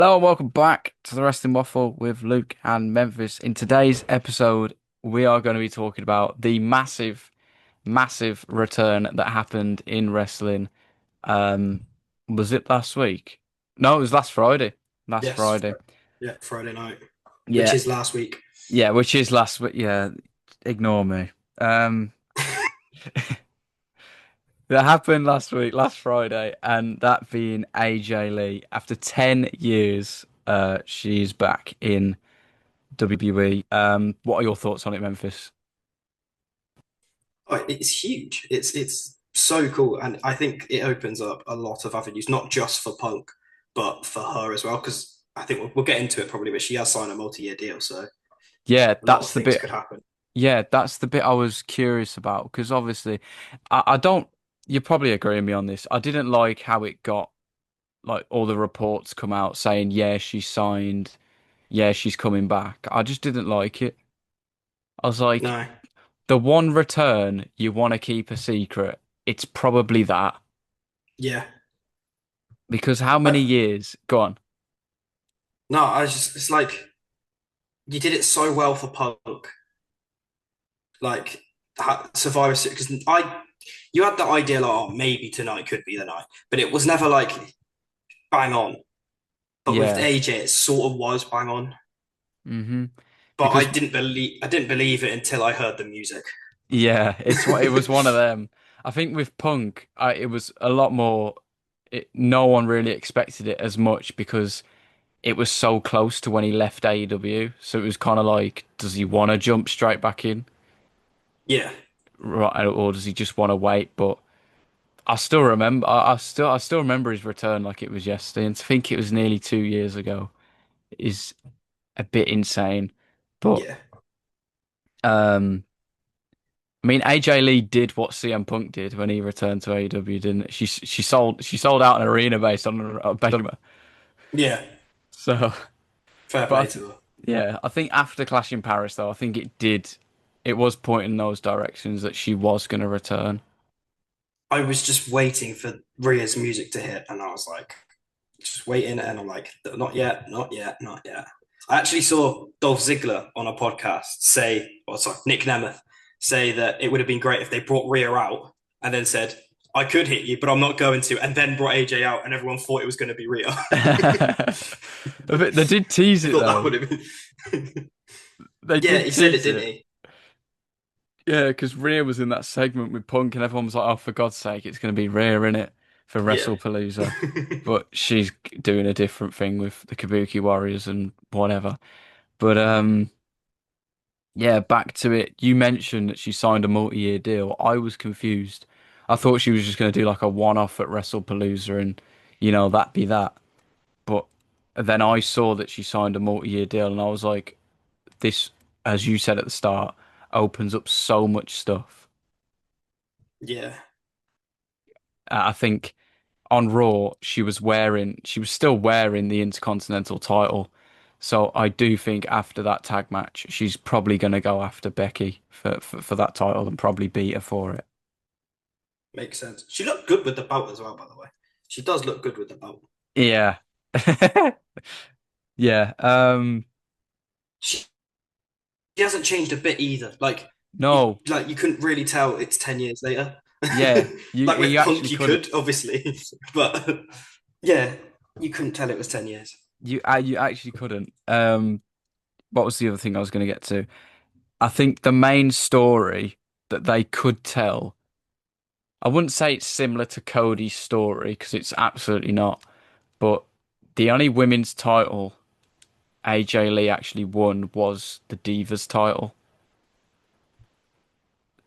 Hello and welcome back to the Wrestling Waffle with Luke and Memphis. In today's episode, we are going to be talking about the massive return that happened in wrestling. Um, was it last week? No, it was last Friday. Last Yes, Friday. yeah, Friday night, which Yeah, is last week. yeah, which is last week. Yeah, ignore me. Um, that happened last week, last Friday, and that being AJ Lee. After 10 years, she's back in WWE. What are your thoughts on it, Memphis? Oh, it's huge. It's so cool, and I think it opens up a lot of avenues, not just for Punk, but for her as well. Because I think we'll get into it probably, but she has signed a multi-year deal, so Yeah, a lot of that's the things bit. could happen. Yeah, that's the bit I was curious about because obviously, I don't. You probably agree with me on this. I didn't like how it got like all the reports come out saying yeah she's signed, yeah she's coming back. I just didn't like it. I was like, No, the one return you want to keep a secret, it's probably that yeah, because how many I, years? Go on. no, I just it's like you did it so well for Punk, like Survivor Series. Because you had the idea like, oh, maybe tonight could be the night, but it was never like bang on. But with Yeah. AJ, it sort of was bang on. hmm But Because I didn't believe it until I heard the music. yeah, it was one of them. I think with Punk, it was a lot more. No one really expected it as much because it was so close to when he left AEW. So it was kind of like, does he want to jump straight back in, Yeah, right, or does he just want to wait? But I still remember. I still remember his return like it was yesterday, and to think it was nearly 2 years ago is a bit insane. But yeah, um. I mean, AJ Lee did what CM Punk did when he returned to AEW, didn't it? She sold out an arena based on a based on yeah. so, Fair but play to her. yeah, I think after Clash in Paris though, I think it was pointing in those directions that she was going to return. I was just waiting for Rhea's music to hit, and I was like, just waiting, and I'm like, not yet, not yet, not yet. I actually saw Dolph Ziggler on a podcast say, or sorry, Nick Nemeth say that it would have been great if they brought Rhea out and then said, I could hit you, but I'm not going to, and then brought AJ out, and everyone thought it was going to be Rhea. But they did tease I it thought that though. would have been. They Yeah, did he said it, tease didn't it. he? Yeah, because Rhea was in that segment with Punk, and everyone was like, "Oh, for God's sake, it's going to be Rhea in it for Yeah. WrestlePalooza." But she's doing a different thing with the Kabuki Warriors and whatever. But yeah, back to it. You mentioned that she signed a multi-year deal. I was confused. I thought she was just going to do like a one-off at WrestlePalooza and, that be that. But then I saw that she signed a multi-year deal, and I was like, this, as you said at the start, opens up so much stuff. Yeah. I think on Raw, she was still wearing the Intercontinental title. So I do think after that tag match, she's probably going to go after Becky for that title and probably beat her for it. Makes sense. She looked good with the belt as well, by the way. She does look good with the belt. Yeah. Yeah. She hasn't changed a bit either. No. Like you couldn't really tell it's 10 years later. Yeah. Like with You actually Punk, you couldn't. could obviously, but yeah, you couldn't tell it was 10 years. You actually couldn't. What was the other thing I was going to get to? I think the main story that they could tell, I wouldn't say it's similar to Cody's story because it's absolutely not. But the only women's title AJ Lee actually won was the Divas title.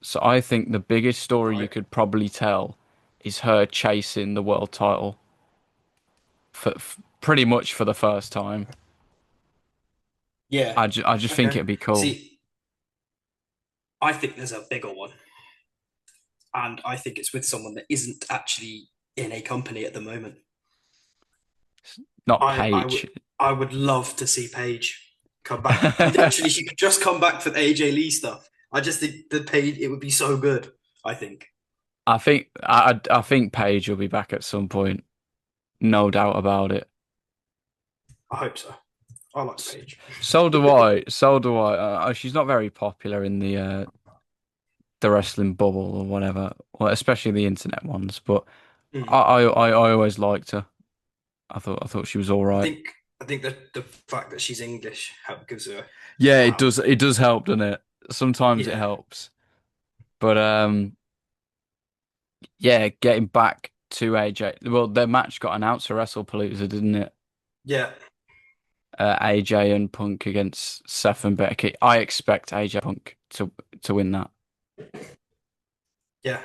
So I think the biggest story you Right? could probably tell is her chasing the world title pretty much for the first time. Yeah. I just think Okay. it'd be cool. See, I think there's a bigger one, and I think it's with someone that isn't actually in a company at the moment. Not I would Paige. I would love to see Paige come back. Literally, she could just come back for the AJ Lee stuff. I just think the Paige it would be so good. I think. I think Paige will be back at some point. No doubt about it. I hope so. I like S- Paige. So do I. So do I. She's not very popular in the wrestling bubble or whatever, well, especially the internet ones. But Mm. I always liked her. I thought she was all I right. think I think that the fact that she's English gives her Yeah, more it does. help. It does help, doesn't it? Sometimes it Yeah, helps. But yeah, getting back to AJ. Well, their match got announced for WrestlePalooza, didn't it? yeah, AJ and Punk against Seth and Becky. I expect AJ Punk to win that. yeah.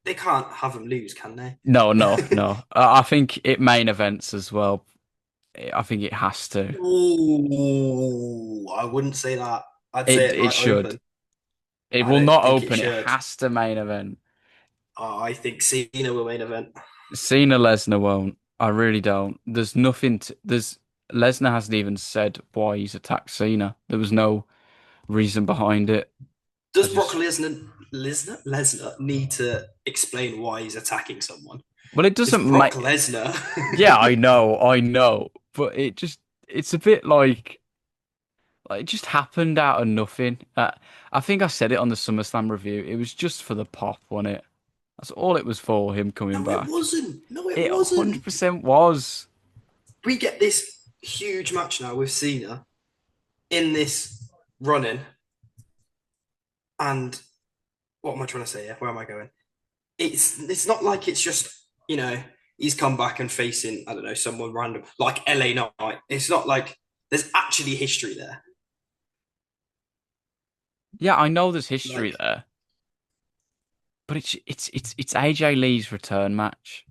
They can't have them lose, can they? No, no, no. I think it main events as well. I think it has to. Ooh, I wouldn't say that. I'd say it It might should. open. It I will don't not think it open. It should. has to main event. I think Cena will main event. Cena Lesnar won't. I really don't. There's nothing to, there's Lesnar hasn't even said why he's attacked Cena. There was no reason behind it. I Does Brock just Lesnar need to explain why he's attacking someone? well it It's doesn't Brock make Lesnar. yeah, I know. But it's a bit like it just happened out of nothing. I think I said it on the SummerSlam review. It was just for the pop, wasn't it? That's all it was for, him coming No, it back. wasn't. No, it It wasn't. 100% was. We get this huge match now with Cena in this running, and what am I trying to say here? Where am I going? It's not like it's just he's come back and facing I don't know someone random like LA Knight. It's not like there's actually history there. Yeah, I know there's history Like there, but it's AJ Lee's return match.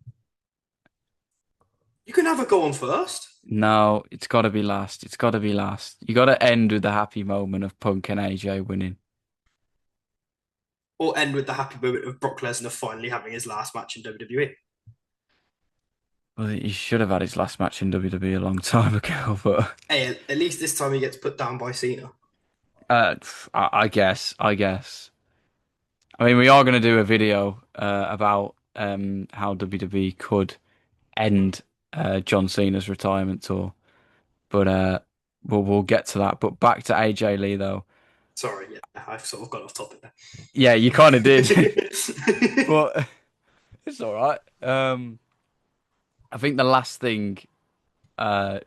you can have a go on first, No, it's got to be last. It's got to be last. You got to end with the happy moment of Punk and AJ winning. or end with the happy moment of Brock Lesnar finally having his last match in WWE. Well, he should have had his last match in WWE a long time ago, but Hey, at least this time he gets put down by Cena. uh, I guess. I mean, we are going to do a video about how WWE could end John Cena's retirement tour, but we'll get to that. But back to AJ Lee though. Sorry, yeah, I've sort of got off topic Yeah, you kind of did, there. but it's all right. I think the last thing, uh,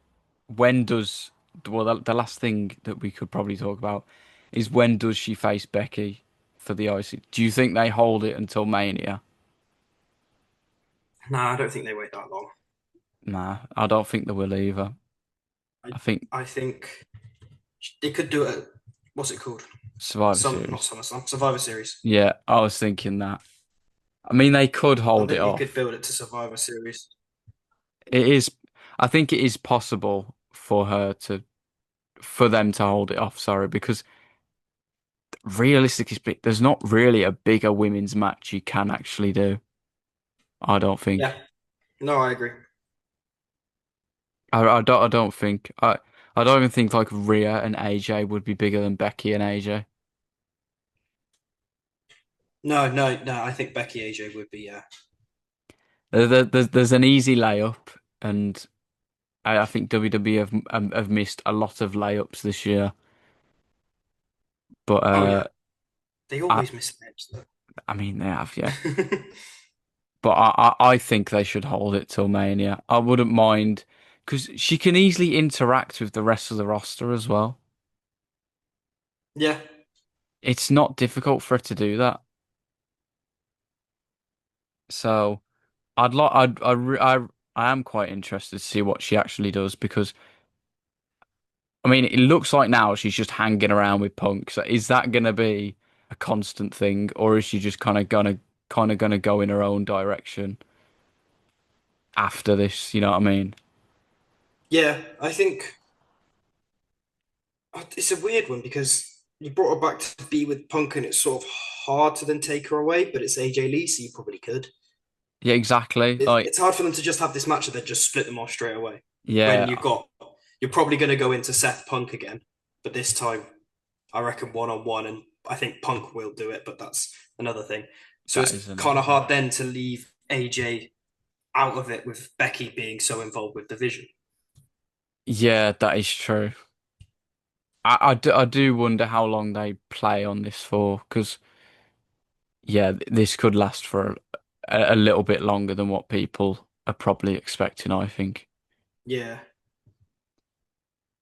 when does well, the last thing that we could probably talk about is when does she face Becky for the IC? Do you think they hold it until Mania? Nah, I don't think they wait that long. Nah, I don't think they will either. I I think I think they could do it. What's it called? Survivor Some not Series. SummerSlam, Survivor Series. Yeah, I was thinking that. I mean, they could I hold it think you could off. build it to Survivor Series. It is, I think it is possible for them to hold it off, sorry, because realistically speaking, there's not really a bigger women's match you can actually do. I don't Yeah, think. no, I agree. I don't think. I don't even think like Rhea and AJ would be bigger than Becky and AJ. No, no, no. I think Becky AJ would be. There's an easy layup, and I think WWE have missed a lot of layups this year. But Oh yeah, they I always miss match though. I mean they have, yeah. But I think they should hold it till Mania. I wouldn't mind because she can easily interact with the rest of the roster as well. Yeah, It's not difficult for her to do that. So I'd like I am quite interested to see what she actually does because I mean it looks like now she's just hanging around with Punk. So is that gonna be a constant thing or is she just kind of gonna go in her own direction after this? You know what I mean? yeah. I think it's a weird one because you brought her back to be with Punk, and it's sort of hard to then take her away. But it's AJ Lee, so you probably could. Yeah, exactly. Like It's hard for them to just have this match and then just split them off straight away. When yeah, you're probably going to go into Seth Punk again, but this time I reckon one on one, and I think Punk will do it, but that's another thing. So that it's is another kind of thing. hard then to leave AJ out of it with Becky being so involved with the vision. Yeah, that is true. I do wonder how long they play on this for, because yeah, this could last for a little bit longer than what people are probably expecting, I think. Yeah.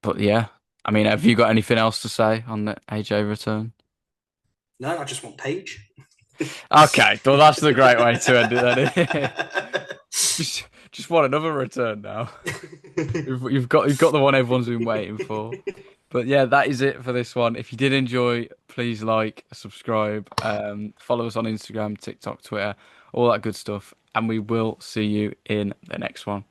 But yeah, I mean, have you got anything else to say on the AJ return? No, I just want Paige. Okay, well that's the great way to end it then. Just want another return now. You've got the one everyone's been waiting for. But yeah, that is it for this one. If you did enjoy, please like, subscribe, follow us on Instagram, TikTok, Twitter, all that good stuff, and we will see you in the next one.